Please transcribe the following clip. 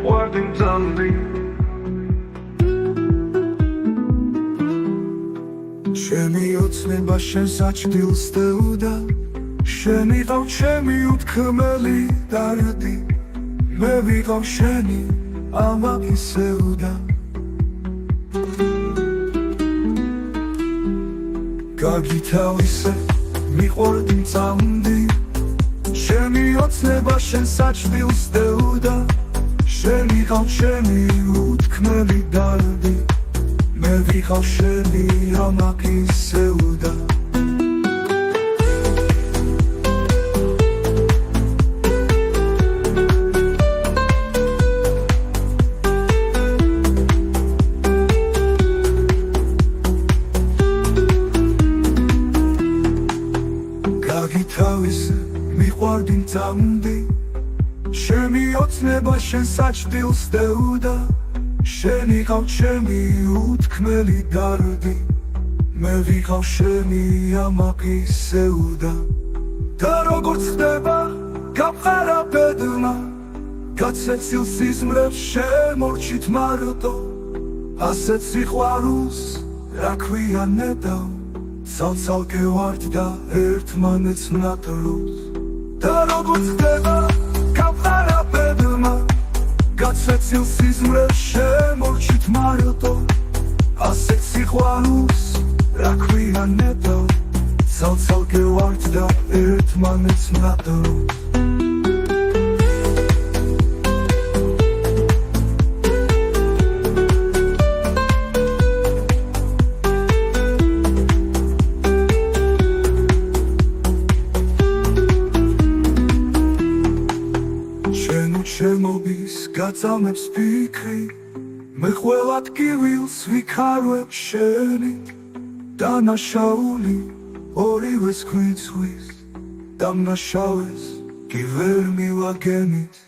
მიყვარდი მძალდი ჩემი ოცნება შენს აჩდილს დეუდა შენი ყავ ჩემი უთქმელი დარდი მე ვიყავ შენი ამაკისეუდა გაგითავისე მიყვარდი მძალდი შენი ოცნება შენს აჩდილს დეუდა შენი ყავ ჩემი უთქმელი დარდი მე ვიყავ შენი ამაკისეუდა გაგითავისე მიყვარდი მძალდი შენი ოცნება შენს აჩდილს დეუდა შენი ყავ ჩემი უთქმელი დარდი მე ვიყავ შენი ამაკისეუდა და როგორც ხდება გამყარა ბედმა გაცეცილ სიზმრებს შემორჩით მარტო ასეთ სიყვარულს რა ქვია ნედავ ცალ-ცალკე ვართ და ერთმანეთს ვნატრობთ და როგორც ხდება გამყარა ბედმა გაცეცილ სიზმრებს შემორჩით მარტო ასეთ სიყვარულს რა ქვია ნედავ ცალ-ცალკე ვართ და ერთმანეთს ვნატრობთ შემობის გაწამებს ფიქრი მე ყველა ტკივილს ვიქარვებ შენი დანაშაული ორივეს გვიცვის დამნაშავეს კი ვერ მივაგენით